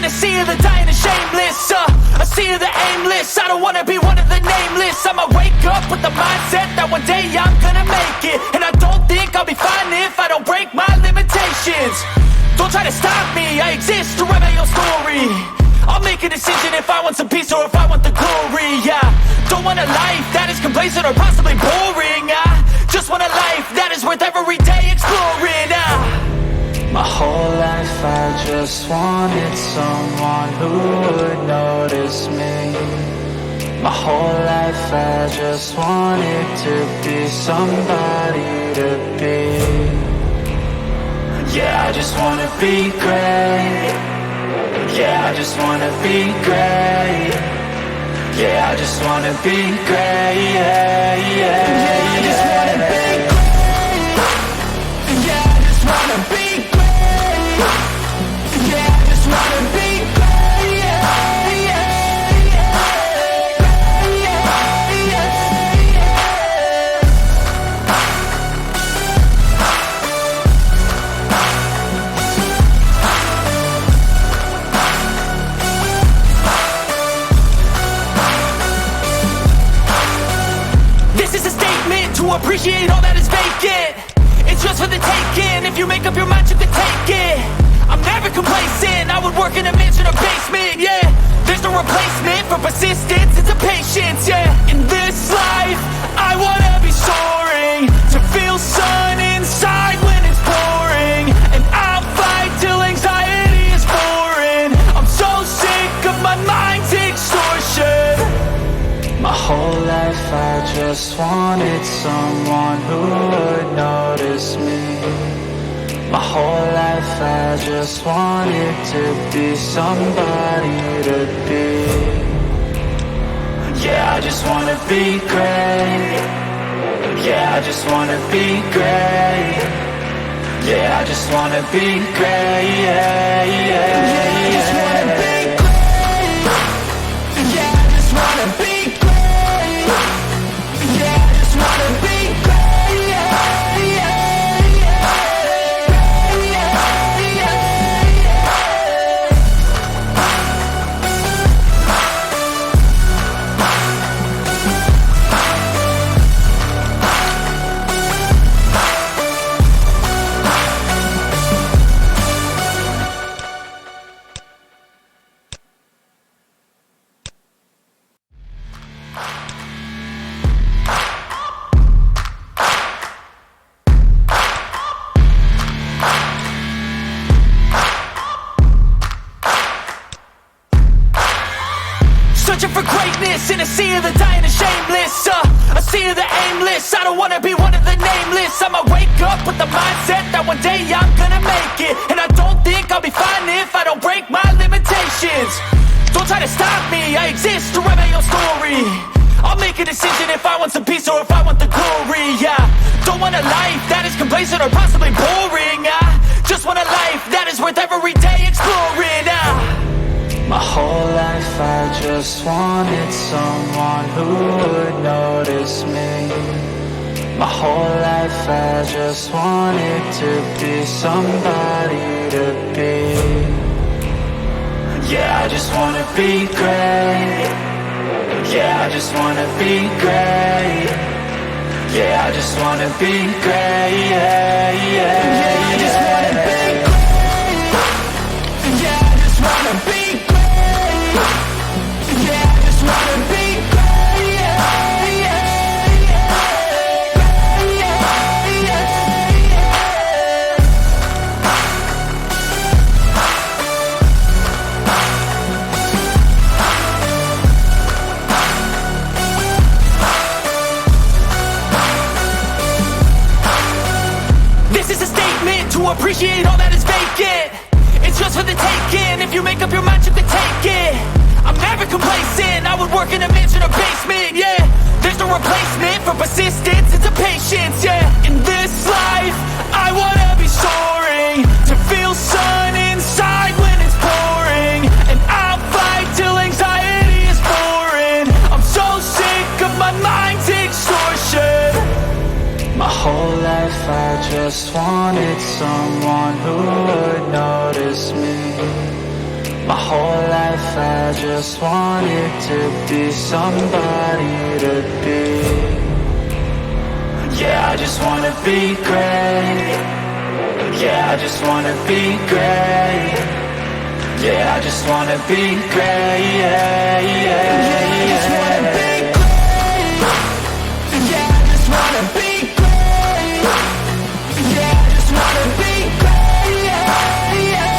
in a sea of the dying and shameless, a sea of the aimless. I don't wanna be one of the nameless. I'ma wake up with the mindset that one day I'm gonna make it. And I don't think I'll be fine if I don't break my limitations. Don't try to stop me, I exist to write my own story. I'll make a decision if I want some peace or if I want the glory, yeah. Don't want a life that is complacent or possibly boring, I just want a life that is worth every day exploring, My whole life I just wanted someone who would notice me. My whole life I just wanted to be somebody to be. Yeah, I just wanna be great. Yeah, I just wanna be great. Yeah, I just wanna be great. Yeah, yeah, yeah, I just wanna be great. Yeah, I just wanna be great. Yeah, I just wanna be great. Yeah, yeah, yeah, yeah, yeah. This is a statement to appreciate all that is vacant. It's just for the taking. If you make up your mind, you can take it. I'm never complacent. I would work in a mansion or basement, yeah. There's no replacement for persistence, it's a patience, yeah. In this life, I wanna be soaring, to feel sun inside when it's pouring. And I'll fight till anxiety is foreign. I'm so sick of my mind's extortion. My whole life I just wanted someone who would notice me. My whole life I just wanted to be somebody to be. Yeah, I just wanna be great. Yeah, I just wanna be great. Yeah, I just wanna be great. Yeah, yeah, yeah, I just wanna be great. Yeah, I just wanna be great. Yeah, I just wanna be great. Yeah, yeah. Searching for greatness in a sea of the dying and shameless, a sea of the aimless. I don't wanna be one of the nameless. I'ma wake up with the mindset that one day I'm gonna make it. And I don't think I'll be fine if I don't break my limitations. Don't try to stop me, I exist to write my own story. I'll make a decision if I want some peace or if I want the glory, yeah. Don't want a life that is complacent or possibly boring, I just want a life that is worth every day exploring, My whole life I just wanted someone who would notice me. My whole life I just wanted to be somebody to be. Yeah, I just wanna be great. Yeah, I just wanna be great. Yeah, I just wanna be great. Yeah, yeah, yeah, I just wanna be great. Yeah, I just wanna be great. Yeah, I just wanna be great. Yeah, yeah, yeah, yeah, yeah. This is a statement to appreciate all that is vacant. It's just for the taking. If you make up your mind, you can take it. I'm never complacent. I would work in a mansion or basement, yeah. There's no replacement for persistence, it's a patience, yeah. In this life, I wanna be soaring, to feel sun inside when it's pouring. And I'll fight till anxiety is foreign. I'm so sick of my mind's extortion. My whole life I just wanted someone who would notice me. My whole life I just wanted to be somebody to be. Yeah, I just wanna be great. Yeah, I just wanna be great. Yeah, I just wanna be great. Yeah, yeah, yeah, I just wanna be great. Yeah, I just wanna be great. Yeah, I just wanna be great. Yeah, yeah.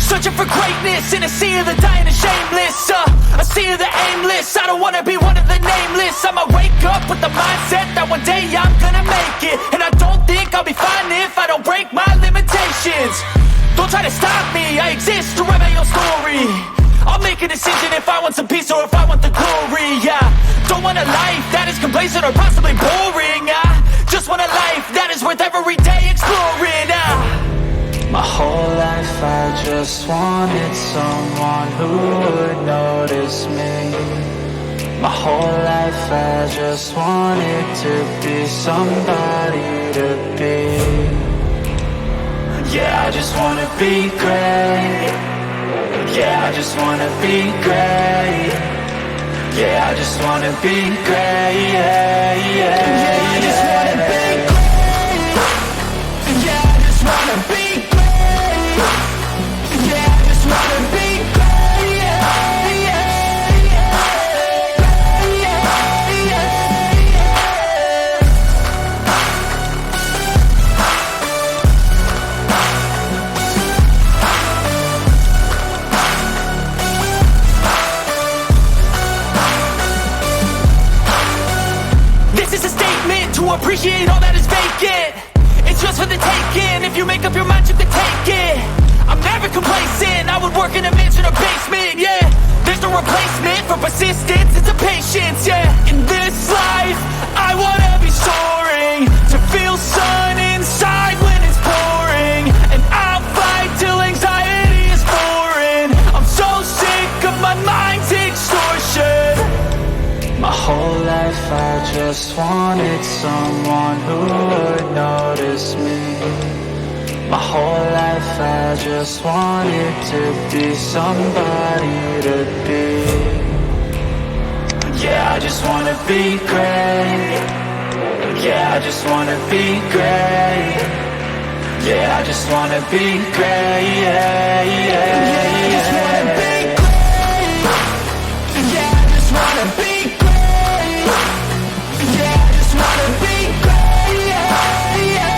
Searching for greatness in a sea of the dying and shameless, a sea of the aimless. I don't wanna be one of the nameless. I'ma wake up with the mindset that one day I'm gonna make it. And I don't think I'll be fine if I don't break my limitations. Don't try to stop me, I exist to write my own story. I'll make a decision if I want some peace or if I want the glory. Yeah, don't want a life that is complacent or possibly boring. I just want a life that is worth every day exploring. My whole life I just wanted someone who would notice me. My whole life I just wanted to be somebody to be. Yeah, I just wanna be great. Yeah, I just wanna be great. Yeah, I just wanna be great. Yeah, yeah, yeah, I just wanna be great. Yeah, I just wanna be great. Yeah, I just wanna be great. Yeah, yeah, yeah, yeah, yeah. This is a statement to appreciate all that is vacant. It's just for the taking. If you make up your mind, you can take it. I'm never complacent. I would work in a mansion or basement. Yeah, there's no replacement for persistence. It's a patience. Yeah, in this life, I wanna be soaring, to feel sun inside when it's pouring. And I'll fight till anxiety is foreign. I'm so sick of my mind's extortion. My whole life I just wanted someone who would notice me. My whole life I just wanted to be somebody to be. Yeah, I just wanna be great. Yeah, I just wanna be great. Yeah, I just wanna be great. Yeah, yeah, yeah, I just wanna be great. Yeah, I just wanna be great. Yeah, I just wanna be great. Yeah, yeah.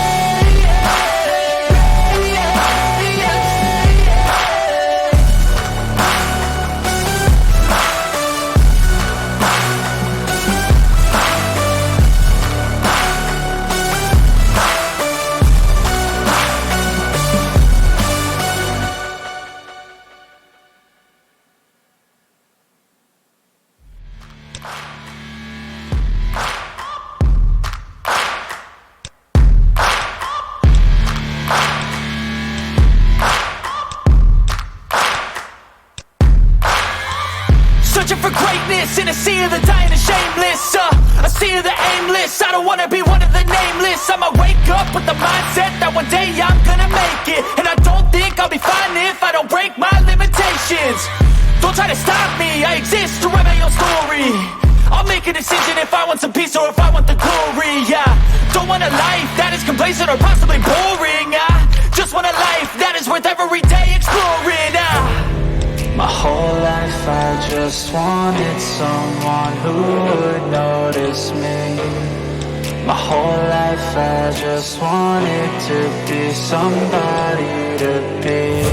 Searching for greatness in a sea of the dying and shameless, a sea of the aimless. I don't wanna be one of the nameless. I'ma wake up with the mindset that one day I'm gonna make it. And I don't think I'll be fine if I don't break my limitations. Don't try to stop me, I exist to write my own story. I'll make a decision if I want some peace or if I want the glory. Yeah, don't want a life that is complacent or possibly boring. I just want a life that is worth every day exploring. My whole life I just wanted someone who would notice me. My whole life I just wanted to be somebody to be.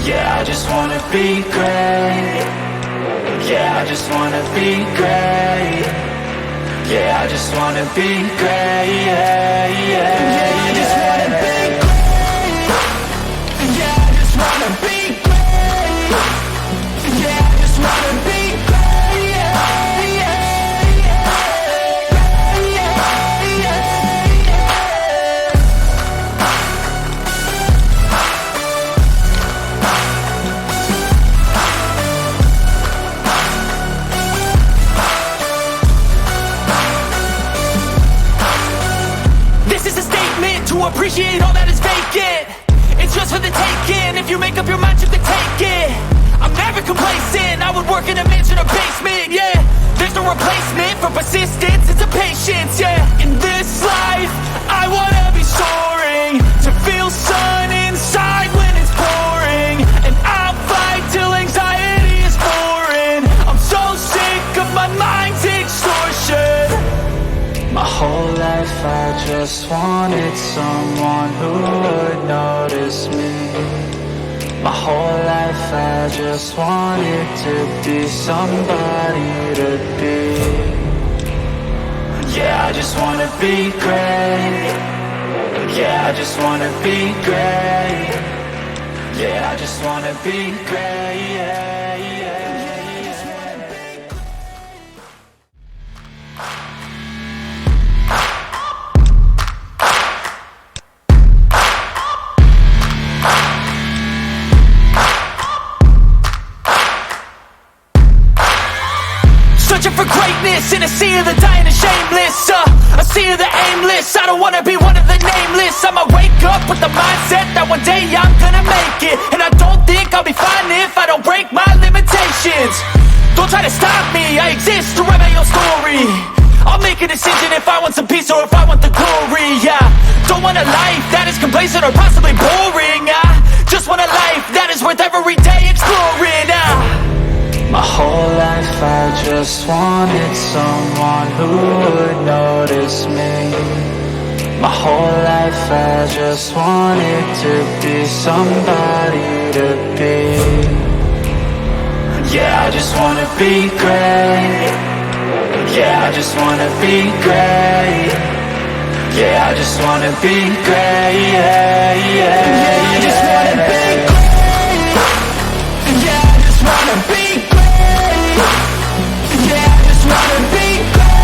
Yeah, I just wanna be great. Yeah, I just wanna be great. Yeah, I just wanna be great. Yeah, I just wanna be great. Yeah, I just wanna be great. Yeah, I just wanna be great. This is a statement to appreciate all that is vacant. It's just for the taking. If you make up your mind, you can take it. I'm never complacent. I would work in a mansion or basement, yeah. There's no replacement for persistence, it's a patience, yeah. In this life, I wanna be soaring, to feel sun inside when it's pouring. And I'll fight till anxiety is foreign. I'm so sick of my mind's extortion. My whole life I just wanted someone who would notice me. My whole life I just wanted to be somebody to be. Yeah, I just wanna be great. Yeah, I just wanna be great. Yeah, I just wanna be great. Yeah, I just wanna be great. Searching for greatness in a sea of the dying and shameless, a sea of the aimless. I don't wanna be one of the nameless. I'ma wake up with the mindset that one day I'm gonna make it. And I don't think I'll be fine if I don't break my limitations. Don't try to stop me, I exist to write my own story. I'll make a decision if I want some peace or if I want the glory, yeah. Don't want a life that is complacent or possibly boring, I just want a life that is worth every day exploring, My whole life I just wanted someone who would notice me. My whole life I just wanted to be somebody to be. Yeah, I just wanna be great. Yeah, I just wanna be great. Yeah, I just wanna be great. Yeah, I just wanna be great. Yeah, I just wanna be great. Yeah, I just wanna be great.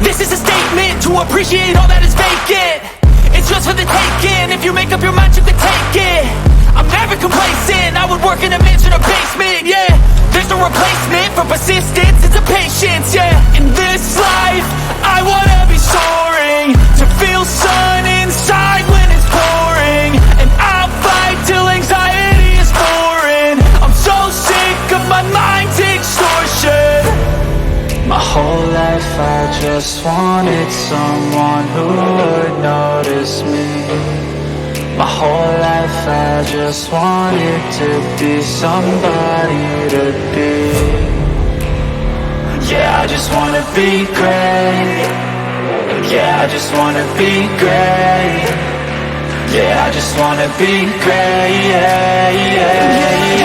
This is a statement to appreciate all that is vacant. It's just for the taking. If you make up your mind, you can take it. I'm never complacent. I would work in a mansion or basement, yeah. There's no replacement for persistence, it's a patience, yeah. In this life, I wanna be soaring, to feel sun inside when it's pouring. And I'll fight till anxiety is foreign. I'm so sick of my mind's extortion. My whole life I just wanted someone who would notice me. My whole life I just wanted to be somebody to be. Yeah, I just wanna be great. Yeah, I just wanna be great. Yeah, I just wanna be great. Yeah,